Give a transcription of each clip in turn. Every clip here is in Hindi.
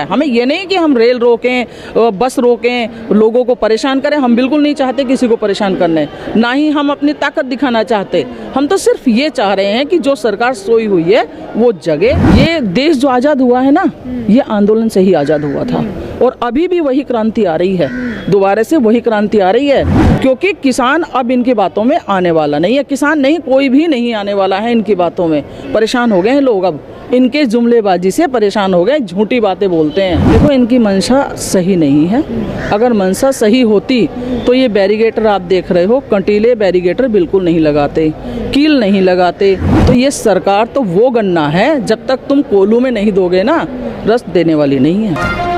हमें ये नहीं कि हम रेल रोकें, बस रोकें, लोगों को परेशान करें। हम बिल्कुल नहीं चाहते किसी को परेशान करने, ना ही हम अपनी ताकत दिखाना चाहते। हम तो सिर्फ ये चाह रहे हैं कि जो सरकार सोई हुई है वो जगे। ये देश जो आज़ाद हुआ है ना, ये आंदोलन से ही आज़ाद हुआ था और अभी भी वही क्रांति आ रही है, दोबारा से वही क्रांति आ रही है, क्योंकि किसान अब इनकी बातों में आने वाला नहीं है। किसान नहीं, कोई भी नहीं आने वाला है इनकी बातों में। परेशान हो गए हैं लोग, अब इनके जुमलेबाजी से परेशान हो गए, झूठी बातें बोलते हैं। देखो, इनकी मंशा सही नहीं है। अगर मंशा सही होती तो ये बैरिगेटर आप देख रहे हो, कंटीले बैरिगेटर बिल्कुल नहीं लगाते, कील नहीं लगाते। तो ये सरकार तो वो गन्ना है, जब तक तुम कोल्हू में नहीं दोगे ना, रस देने वाली नहीं है।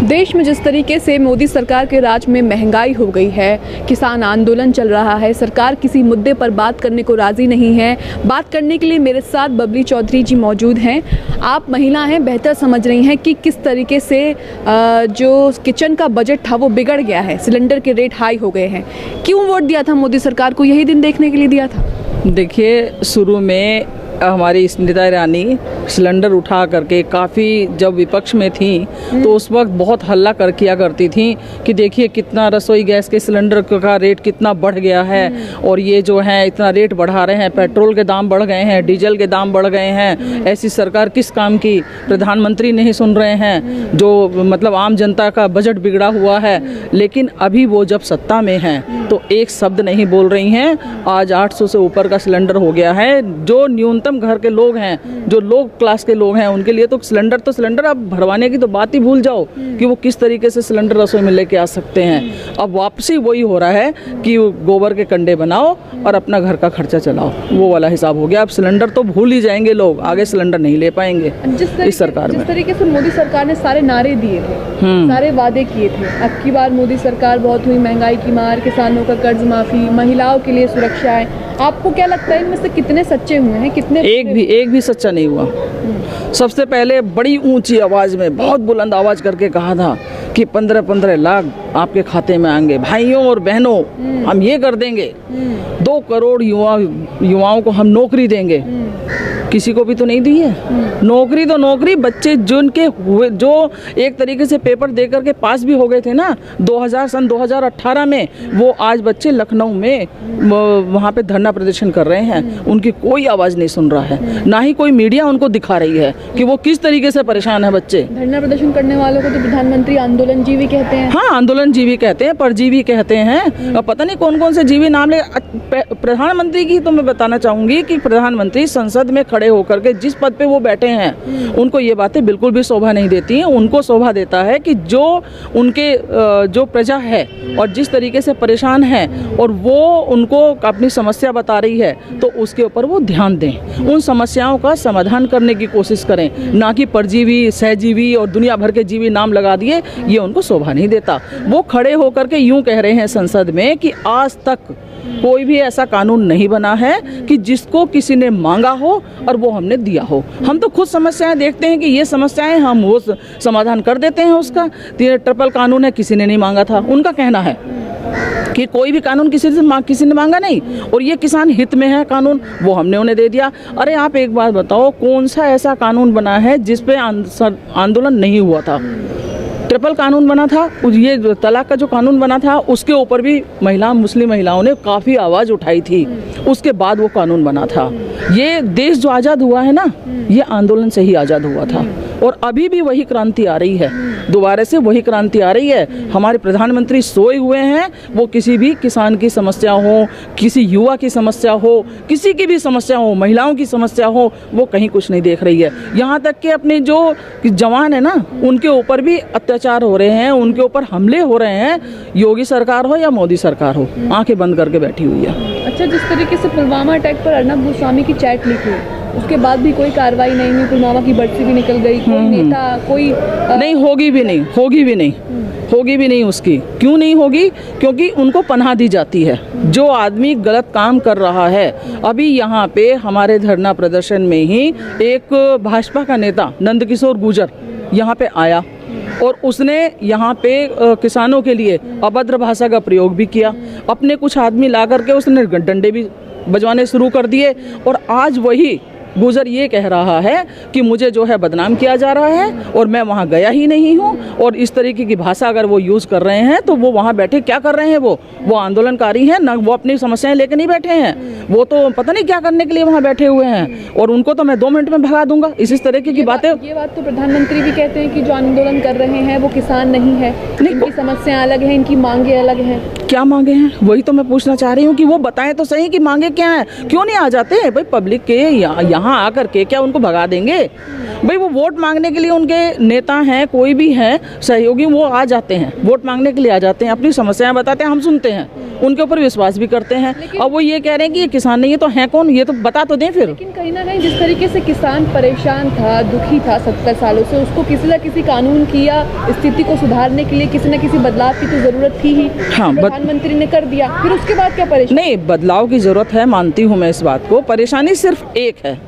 देश में जिस तरीके से मोदी सरकार के राज में महंगाई हो गई है, किसान आंदोलन चल रहा है, सरकार किसी मुद्दे पर बात करने को राज़ी नहीं है। बात करने के लिए मेरे साथ बबली चौधरी जी मौजूद हैं। आप महिला हैं, बेहतर समझ रही हैं कि किस तरीके से जो किचन का बजट था वो बिगड़ गया है, सिलेंडर के रेट हाई हो गए हैं। क्यों वोट दिया था मोदी सरकार को? यही दिन देखने के लिए दिया था? देखिए, शुरू में हमारी स्मृति ईरानी सिलेंडर उठा करके काफ़ी जब विपक्ष में थी तो उस वक्त बहुत हल्ला किया करती थी कि देखिए कितना रसोई गैस के सिलेंडर का रेट कितना बढ़ गया है और ये जो है इतना रेट बढ़ा रहे हैं, पेट्रोल के दाम बढ़ गए हैं, डीजल के दाम बढ़ गए हैं। ऐसी सरकार किस काम की? प्रधानमंत्री नहीं सुन रहे हैं, जो मतलब आम जनता का बजट बिगड़ा हुआ है। लेकिन अभी वो जब सत्ता में हैं तो एक शब्द नहीं बोल रही हैं। आज 800 से ऊपर का सिलेंडर हो गया है। जो न्यूनतम घर के लोग हैं, जो लो क्लास के लोग हैं, उनके लिए तो सिलेंडर अब भरवाने की तो बात ही भूल जाओ कि वो किस तरीके से सिलेंडर रसोई में लेके आ सकते हैं। अब वापसी वही हो रहा है कि गोबर के कंडे बनाओ और अपना घर का खर्चा चलाओ, वो वाला हिसाब हो गया। अब सिलेंडर तो भूल ही जाएंगे लोग, आगे सिलेंडर नहीं ले पाएंगे इस सरकार में। जिस तरीके से मोदी सरकार ने सारे नारे दिए थे, सारे वादे किए थे, अब की बार मोदी सरकार बहुत हुई, महंगाई की मार, किसानों का कर्ज माफी, महिलाओं के लिए सुरक्षाएं, आपको क्या लगता है इनमें से कितने सच्चे हुए हैं? कितने? एक भी सच्चा नहीं हुआ। सबसे पहले बड़ी ऊंची आवाज में, बहुत बुलंद आवाज करके कहा था कि 15-15 लाख आपके खाते में आएंगे, भाइयों और बहनों, हम ये कर देंगे, 2 करोड़ युवाओं को हम नौकरी देंगे। किसी को भी तो नहीं दी है नौकरी। तो नौकरी बच्चे जिनके हुए, जो एक तरीके से पेपर दे करके पास भी हो गए थे ना सन 2018 में, वो आज बच्चे लखनऊ में वहाँ पे धरना प्रदर्शन कर रहे हैं। उनकी कोई आवाज़ नहीं सुन रहा है, ना ही कोई मीडिया उनको दिखा रही है कि वो किस तरीके से परेशान है बच्चे। धरना प्रदर्शन करने वालों को तो प्रधानमंत्री आंदोलनजीवी कहते हैं। हाँ, आंदोलनजीवी कहते हैं, परजीवी कहते हैं, पता नहीं कौन कौन से जीवी नाम ले। प्रधानमंत्री की तो मैं बताना चाहूँगी कि प्रधानमंत्री संसद में खड़े होकर के जिस पद पे वो बैठे हैं, उनको ये बातें बिल्कुल भी शोभा नहीं देती हैं। उनको शोभा देता है कि जो उनके जो प्रजा है और जिस तरीके से परेशान है और वो उनको अपनी समस्या बता रही है, तो उसके ऊपर वो ध्यान दें, उन समस्याओं का समाधान करने की कोशिश करें, ना कि परजीवी, सहजीवी और दुनिया भर के जीवी नाम लगा दिए। ये उनको शोभा नहीं देता। वो खड़े होकर के यूं कह रहे हैं संसद में कि आज तक कोई भी ऐसा कानून नहीं बना है कि जिसको किसी ने मांगा हो और वो हमने दिया हो। हम तो खुद समस्याएं देखते हैं कि ये समस्याएं हम वो समाधान कर देते हैं उसका। ट्रिपल कानून है, किसी ने नहीं मांगा था। उनका कहना है कि कोई भी कानून किसी ने मांगा नहीं और ये किसान हित में है कानून, वो हमने उन्हें दे दिया। अरे आप एक बात बताओ, कौन सा ऐसा कानून बना है जिस पे आंदोलन नहीं हुआ था? ट्रिपल कानून बना था, ये तलाक का जो कानून बना था, उसके ऊपर भी मुस्लिम महिलाओं ने काफ़ी आवाज़ उठाई थी। उसके बाद वो कानून बना था। ये देश जो आज़ाद हुआ है ना, ये आंदोलन से ही आज़ाद हुआ था और अभी भी वही क्रांति आ रही है, दोबारा से वही क्रांति आ रही है। हमारे प्रधानमंत्री सोए हुए हैं। वो किसी भी किसान की समस्या हो, किसी युवा की समस्या हो, किसी की भी समस्या हो, महिलाओं की समस्या हो, वो कहीं कुछ नहीं देख रही है। यहाँ तक कि अपने जो जवान है ना, उनके ऊपर भी अत्याचार हो रहे हैं, उनके ऊपर हमले हो रहे हैं। योगी सरकार हो या मोदी सरकार हो, आंखें बंद करके बैठी हुई है। अच्छा, जिस तरीके से पुलवामा अटैक पर अर्नब गोस्वामी की चैट लीक हुई, उसके बाद भी कोई कार्रवाई नहीं हुई, पुलवामा की बर्सी भी निकल गई, कोई नेता कोई नहीं, होगी भी नहीं उसकी। क्यों नहीं होगी? क्योंकि उनको पनाह दी जाती है। जो आदमी गलत काम कर रहा है, अभी यहाँ पे हमारे धरना प्रदर्शन में ही एक भाजपा का नेता नंदकिशोर गुर्जर यहाँ पे आया और उसने यहाँ पे किसानों के लिए अभद्र भाषा का प्रयोग भी किया। अपने कुछ आदमी ला करके उसने डंडे भी बजवाने शुरू कर दिए और आज वही गुजर ये कह रहा है कि मुझे जो है बदनाम किया जा रहा है और मैं वहाँ गया ही नहीं हूँ। और इस तरीके की भाषा अगर वो यूज़ कर रहे हैं तो वो वहाँ बैठे क्या कर रहे हैं, वो आंदोलनकारी हैं ना, वो अपनी समस्याएं लेकर नहीं बैठे हैं, वो तो पता नहीं क्या करने के लिए वहाँ बैठे हुए हैं और उनको तो मैं 2 मिनट में भगा दूंगा। इस तरीके की बातें। ये बात तो प्रधानमंत्री भी कहते हैं कि जो आंदोलन कर रहे हैं वो किसान नहीं है, इनकी समस्याएं अलग हैं, इनकी मांगे अलग हैं। क्या मांगे हैं वही तो मैं पूछना चाह रही हूँ कि वो बताएं तो सही कि मांगे क्या है, क्यों नहीं आ जाते भाई पब्लिक के यहाँ आकर के, क्या उनको भगा देंगे भाई? वो वोट मांगने के लिए उनके नेता हैं, कोई भी हैं सहयोगी, वो आ जाते हैं, वोट मांगने के लिए आ जाते हैं, अपनी समस्याएं बताते हैं, हम सुनते हैं, उनके ऊपर विश्वास भी करते हैं। और वो ये कह रहे हैं कि ये किसान नहीं है तो है कौन, ये तो बता तो दें फिर। लेकिन कहीं ना कहीं जिस तरीके से किसान परेशान था, दुखी था 70 सालों से, उसको किसी न किसी कानून की या स्थिति को सुधारने के लिए किसी न किसी बदलाव की तो जरूरत थी ही। हाँ, प्रधानमंत्री ने कर दिया, फिर उसके बाद क्या परेशानी? नहीं, बदलाव की जरूरत है, मानती हूँ मैं इस बात को। परेशानी सिर्फ एक है,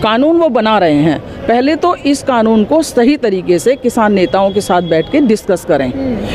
कानून वो बना रहे हैं, पहले तो इस कानून को सही तरीके से किसान नेताओं के साथ बैठ के डिस्कस करें,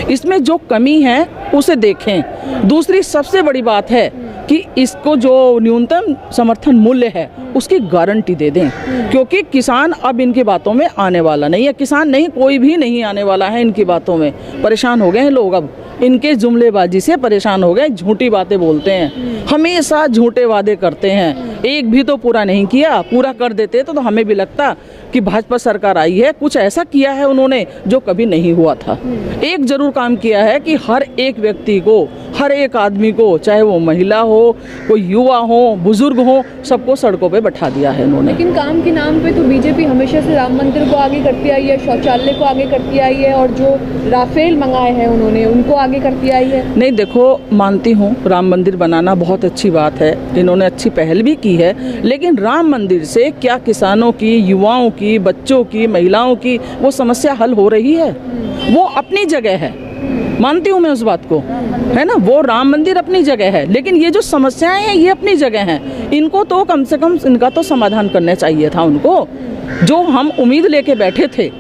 इसमें जो कमी है उसे देखें। दूसरी सबसे बड़ी बात है कि इसको जो न्यूनतम समर्थन मूल्य है उसकी गारंटी दे दें, क्योंकि किसान अब इनकी बातों में आने वाला नहीं है। किसान नहीं, कोई भी नहीं आने वाला है इनकी बातों में। परेशान हो गए हैं लोग, अब इनके जुमलेबाजी से परेशान हो गए, झूठी बातें बोलते हैं, हमेशा झूठे वादे करते हैं, एक भी तो पूरा नहीं किया। पूरा कर देते तो हमें भी लगता कि भाजपा सरकार आई है, कुछ ऐसा किया है उन्होंने जो कभी नहीं हुआ था। एक जरूर काम किया है कि हर एक व्यक्ति को, हर एक आदमी को, चाहे वो महिला हो, कोई युवा हो, बुजुर्ग हो, सबको सड़कों पे बैठा दिया है इन्होंने। लेकिन काम के नाम पे तो बीजेपी हमेशा से राम मंदिर को आगे करती आई है, शौचालय को आगे करती आई है, और जो राफेल मंगाए हैं उन्होंने उनको आगे करती आई है। नहीं, देखो, मानती हूँ राम मंदिर बनाना बहुत अच्छी बात है, इन्होंने अच्छी पहल भी की है, लेकिन राम मंदिर से क्या किसानों की, युवाओं की, बच्चों की, महिलाओं की वो समस्या हल हो रही है? वो अपनी जगह है, मानती हूँ मैं उस बात को, है ना, वो राम मंदिर अपनी जगह है, लेकिन ये जो समस्याएं हैं ये अपनी जगह हैं। इनको तो कम से कम इनका तो समाधान करना चाहिए था उनको। जो हम उम्मीद लेके बैठे थे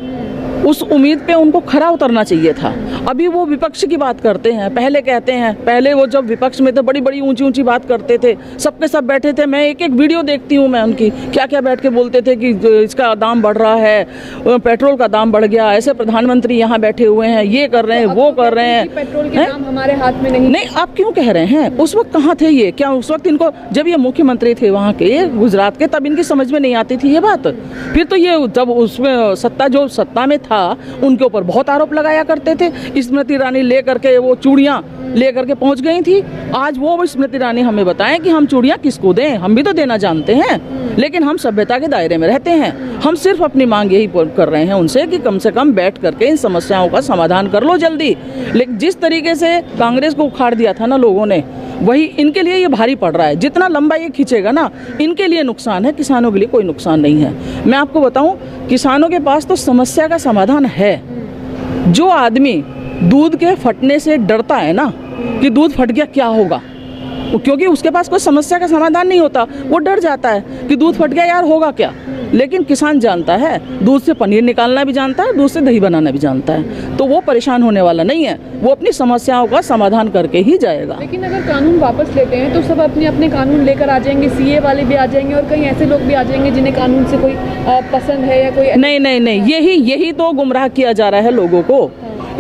उस उम्मीद पे उनको खरा उतरना चाहिए था। अभी वो विपक्ष की बात करते हैं, पहले कहते हैं, पहले वो जब विपक्ष में थे बड़ी बड़ी ऊंची ऊंची बात करते थे, सबके सब बैठे थे, मैं एक एक वीडियो देखती हूँ मैं उनकी, क्या क्या बैठ के बोलते थे कि इसका दाम बढ़ रहा है, पेट्रोल का दाम बढ़ गया, ऐसे प्रधानमंत्री यहाँ बैठे हुए हैं, ये कर रहे हैं, वो कर रहे हैं, पेट्रोल के दाम हमारे हाथ में नहीं। आप क्यों कह रहे हैं? उस वक्त कहाँ थे ये? क्या उस वक्त इनको, जब ये मुख्यमंत्री थे वहाँ के गुजरात के, तब इनकी समझ में नहीं आती थी ये बात? फिर तो ये जब उसमें सत्ता में था उनके ऊपर बहुत आरोप लगाया करते थे। स्मृति ईरानी ले करके वो चूड़ियाँ ले करके पहुंच गई थी। आज वो स्मृति ईरानी हमें बताएं कि हम चूड़ियाँ किसको दें, हम भी तो देना जानते हैं, लेकिन हम सभ्यता के दायरे में रहते हैं। हम सिर्फ अपनी मांग यही कर रहे हैं उनसे कि कम से कम बैठ करके इन समस्याओं का समाधान कर लो जल्दी। लेकिन जिस तरीके से कांग्रेस को उखाड़ दिया था ना लोगों ने, वही इनके लिए ये भारी पड़ रहा है। जितना लंबा ये खींचेगा ना, इनके लिए नुकसान है, किसानों के लिए कोई नुकसान नहीं है। मैं आपको बताऊं, किसानों के पास तो समस्या का समाधान है। जो आदमी दूध के फटने से डरता है ना कि दूध फट गया क्या होगा, क्योंकि उसके पास कोई समस्या का समाधान नहीं होता, वो डर जाता है कि दूध फट गया यार होगा क्या। लेकिन किसान जानता है, दूध से पनीर निकालना भी जानता है, दूध से दही बनाना भी जानता है, तो वो परेशान होने वाला नहीं है, वो अपनी समस्याओं का समाधान करके ही जाएगा। लेकिन अगर कानून वापस लेते हैं तो सब अपने अपने कानून लेकर आ जाएंगे, सीए वाले भी आ जाएंगे और कई ऐसे लोग भी आ जाएंगे जिन्हें कानून से कोई पसंद है या कोई नहीं, यही तो गुमराह किया जा रहा है लोगों को।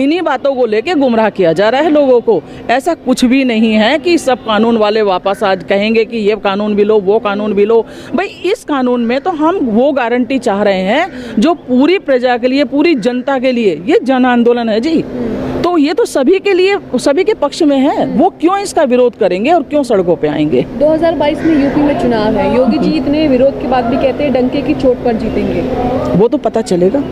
इन्हीं बातों को लेके गुमराह किया जा रहा है लोगों को। ऐसा कुछ भी नहीं है कि सब कानून वाले वापस आज कहेंगे कि ये कानून भी लो, वो कानून भी लो। भाई इस कानून में तो हम वो गारंटी चाह रहे हैं जो पूरी प्रजा के लिए, पूरी जनता के लिए, ये जन आंदोलन है जी, तो ये तो सभी के लिए, सभी के पक्ष में है। वो क्यों इसका विरोध करेंगे और क्यों सड़कों पे आएंगे? 2022 में यूपी में चुनाव है, योगी जी इतने विरोध के बाद भी कहते हैं डंके की चोट पर जीतेंगे। वो तो पता चलेगा,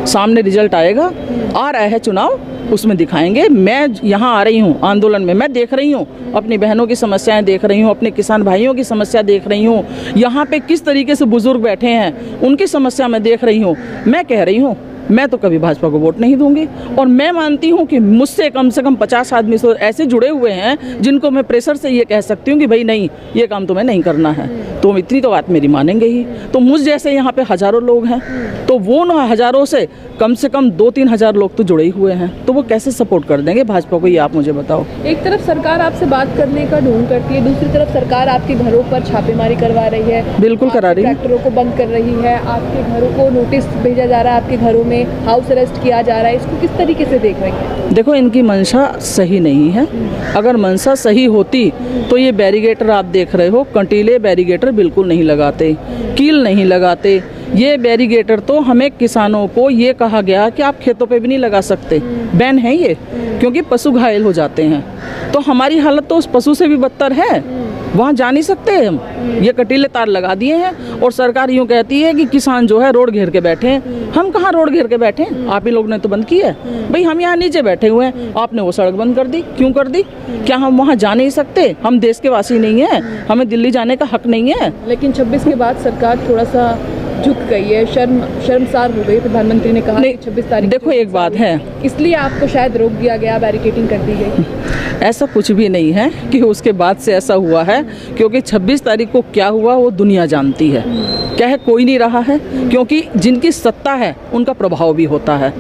सामने रिजल्ट आएगा, आ रहा है चुनाव, उसमें दिखाएंगे। मैं यहाँ आ रही हूँ आंदोलन में, मैं देख रही हूँ अपनी बहनों की समस्याएं देख रही हूँ, अपने किसान भाइयों की समस्या देख रही हूँ, यहाँ पे किस तरीके से बुजुर्ग बैठे हैं उनकी समस्या मैं देख रही हूँ। मैं कह रही हूँ मैं तो कभी भाजपा को वोट नहीं दूंगी। और मैं मानती हूँ कि मुझसे कम से कम 50 आदमी तो ऐसे जुड़े हुए हैं जिनको मैं प्रेशर से ये कह सकती हूँ कि भाई नहीं, ये काम तुम्हें नहीं करना है, तो इतनी तो बात मेरी मानेंगे ही। तो मुझ जैसे यहाँ पे हज़ारों लोग हैं, तो वो ना हज़ारों से कम 2-3 हज़ार लोग तो जुड़े ही हुए हैं, तो वो कैसे सपोर्ट कर देंगे भाजपा को, ये आप मुझे बताओ। एक तरफ सरकार आपसे बात करने का ढोंग करती है, दूसरी तरफ सरकार आपके घरों पर छापेमारी करवा रही है। बिल्कुल करा रही है। ट्रैक्टरों को बंद कर रही है, आपके घरों को नोटिस भेजा जा रहा है, आपके घरों में हाउस अरेस्ट किया जा रहा है। इसको किस तरीके से देख रहे हैं? देखो, इनकी मंशा सही नहीं है। अगर मंशा सही होती तो ये बैरिगेटर आप देख रहे हो, कंटीले बैरिगेटर बिल्कुल नहीं लगाते, कील नहीं लगाते। ये बैरिगेटर तो हमें किसानों को ये कहा गया कि आप खेतों पे भी नहीं लगा सकते, बैन है ये, क्योंकि पशु घायल हो जाते हैं। तो हमारी हालत तो उस पशु से भी बदतर है, वहाँ जा नहीं सकते हम। ये कटीले तार लगा दिए हैं और सरकार यूँ कहती है कि किसान जो है रोड घेर के बैठे हैं। हम कहाँ रोड घेर के बैठे हैं? आप ही लोग ने तो बंद की है भाई, हम यहाँ नीचे बैठे हुए हैं, आपने वो सड़क बंद कर दी। क्यों कर दी? क्या हम वहाँ जा नहीं सकते? हम देश के वासी नहीं हैं, हमें दिल्ली जाने का हक नहीं है? लेकिन 26 के बाद सरकार थोड़ा सा झुक गई है, शर्मसार हो गई। प्रधानमंत्री ने कहा कि 26 तारीख। देखो, एक बात है, इसलिए आपको शायद रोक दिया गया, बैरिकेडिंग कर दी गई। ऐसा कुछ भी नहीं है कि उसके बाद से ऐसा हुआ है, क्योंकि 26 तारीख को क्या हुआ वो दुनिया जानती है। क्या कोई नहीं रहा है, क्योंकि जिनकी सत्ता है उनका प्रभाव भी होता है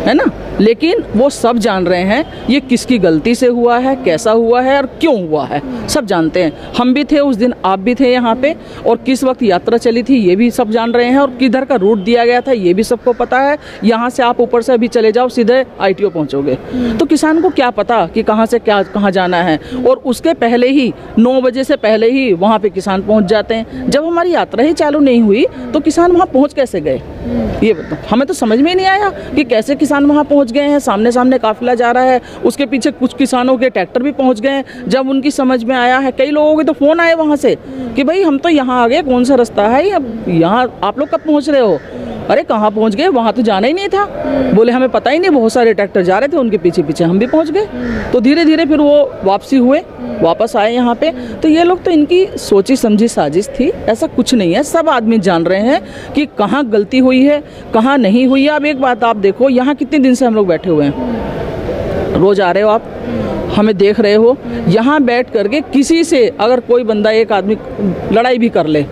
ना। लेकिन वो सब जान रहे हैं ये किसकी गलती से हुआ है, कैसा हुआ है और क्यों हुआ है, सब जानते हैं। हम भी थे उस दिन, आप भी थे यहाँ पे, और किस वक्त यात्रा चली थी ये भी सब जान रहे हैं, और किधर का रूट दिया गया था ये भी सबको पता है। यहाँ से आप ऊपर से अभी चले जाओ, सीधे ITO पहुँचोगे, तो किसान को क्या पता कि कहाँ से कहाँ जाना है। और उसके पहले ही 9 बजे से पहले ही वहाँ पे किसान पहुँच जाते हैं। जब हमारी यात्रा ही चालू नहीं हुई तो किसान वहाँ पहुँच कैसे गए, ये बताओ। हमें तो समझ में ही नहीं आया कि कैसे किसान वहाँ पहुँच गए हैं। सामने सामने काफिला जा रहा है, उसके पीछे कुछ किसानों के ट्रैक्टर भी पहुँच गए हैं। जब उनकी समझ में आया है, कई लोगों के तो फ़ोन आए वहाँ से कि भाई हम तो यहाँ आ गए, कौन सा रास्ता है, अब यहाँ आप लोग कब पहुँच रहे हो? अरे कहाँ पहुँच गए, वहाँ तो जाना ही नहीं था। बोले हमें पता ही नहीं, बहुत सारे ट्रैक्टर जा रहे थे, उनके पीछे पीछे हम भी पहुँच गए। तो धीरे धीरे फिर वो वापसी हुए, वापस आए यहाँ पे। तो ये लोग तो इनकी सोची समझी साजिश थी, ऐसा कुछ नहीं है। सब आदमी जान रहे हैं कि कहाँ गलती हुई है, कहाँ नहीं हुई है। अब एक बात आप देखो, यहाँ कितने दिन से हम लोग बैठे हुए हैं, रोज आ रहे हो आप, हमें देख रहे हो। यहाँ बैठ करके किसी से अगर कोई बंदा, एक आदमी लड़ाई भी कर ले,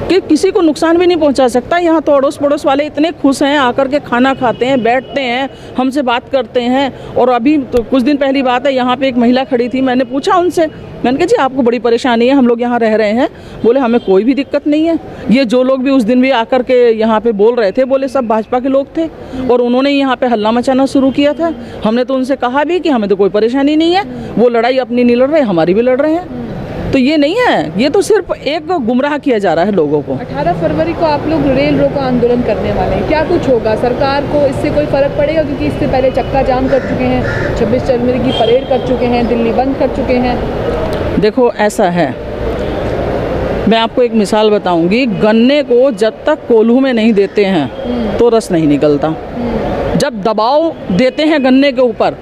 कि किसी को नुकसान भी नहीं पहुंचा सकता। यहाँ तो अड़ोस पड़ोस वाले इतने खुश हैं, आकर के खाना खाते हैं, बैठते हैं, हमसे बात करते हैं। और अभी तो कुछ दिन पहली बात है, यहाँ पे एक महिला खड़ी थी, मैंने पूछा उनसे, मैंने कहा जी आपको बड़ी परेशानी है, हम लोग यहाँ रह रहे हैं। बोले हमें कोई भी दिक्कत नहीं है। ये जो लोग भी उस दिन भी आकर के यहाँ पे बोल रहे थे, बोले सब भाजपा के लोग थे और उन्होंने यहाँ पे हल्ला मचाना शुरू किया था। हमने तो उनसे कहा भी कि हमें तो कोई परेशानी नहीं है, वो लड़ाई अपनी नहीं लड़ रहे, हमारी भी लड़ रहे हैं। तो ये नहीं है, ये तो सिर्फ एक गुमराह किया जा रहा है लोगों को। 18 फरवरी को आप लोग रेल रोको आंदोलन करने वाले हैं, क्या कुछ होगा? सरकार को इससे कोई फर्क पड़ेगा? क्योंकि इससे पहले चक्का जाम कर चुके हैं, 26 जनवरी की परेड कर चुके हैं, दिल्ली बंद कर चुके हैं। देखो ऐसा है, मैं आपको एक मिसाल बताऊंगी। गन्ने को जब तक कोल्हू में नहीं देते हैं तो रस नहीं निकलता, जब दबाव देते हैं गन्ने के ऊपर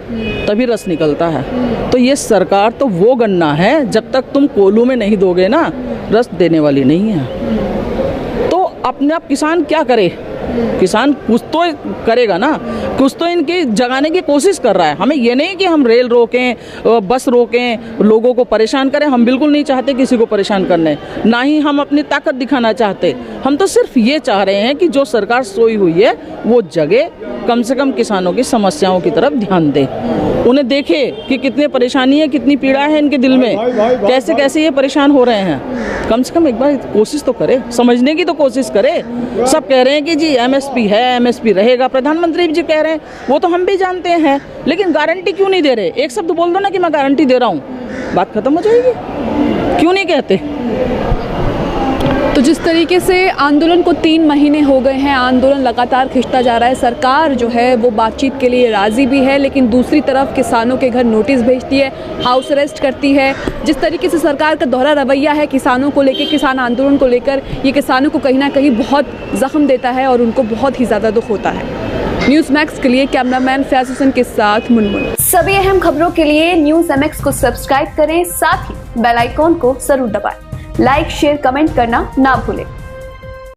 तभी रस निकलता है। तो ये सरकार तो वो गन्ना है, जब तक तुम कोल्हू में नहीं दोगे ना, रस देने वाली नहीं है। तो अपने आप किसान क्या करे? किसान कुछ तो करेगा ना, कुछ तो इनके जगाने की कोशिश कर रहा है। हमें ये नहीं कि हम रेल रोकें, बस रोकें, लोगों को परेशान करें, हम बिल्कुल नहीं चाहते किसी को परेशान करने, ना ही हम अपनी ताकत दिखाना चाहते। हम तो सिर्फ ये चाह रहे हैं कि जो सरकार सोई हुई है वो जगे, कम से कम किसानों की समस्याओं की तरफ ध्यान दे, उन्हें देखे कि कितनी परेशानी है, कितनी पीड़ा है इनके दिल में, कैसे कैसे ये परेशान हो रहे हैं। कम से कम एक बार कोशिश तो करे, समझने की तो कोशिश करे। सब कह रहे हैं कि जी MSP है, MSP रहेगा, प्रधानमंत्री जी कह रहे हैं, वो तो हम भी जानते हैं, लेकिन गारंटी क्यों नहीं दे रहे? एक शब्द बोल दो ना कि मैं गारंटी दे रहा हूँ, बात खत्म हो जाएगी। क्यों नहीं कहते? तो जिस तरीके से आंदोलन को 3 महीने हो गए हैं, आंदोलन लगातार खिंचता जा रहा है, सरकार जो है वो बातचीत के लिए राज़ी भी है, लेकिन दूसरी तरफ किसानों के घर नोटिस भेजती है, हाउस अरेस्ट करती है। जिस तरीके से सरकार का दोहरा रवैया है किसानों को लेकर, किसान आंदोलन को लेकर, ये किसानों को कहीं ना कहीं बहुत जख्म देता है और उनको बहुत ही ज़्यादा दुख होता है। न्यूज़ मैक्स के लिए कैमरामैन फैज हुसैन के साथ मुनमुन। सभी अहम खबरों के लिए न्यूज़ MX को सब्सक्राइब करें, साथ ही बेल आइकॉन को जरूर दबाएं। लाइक, शेयर, कमेंट करना ना भूलें।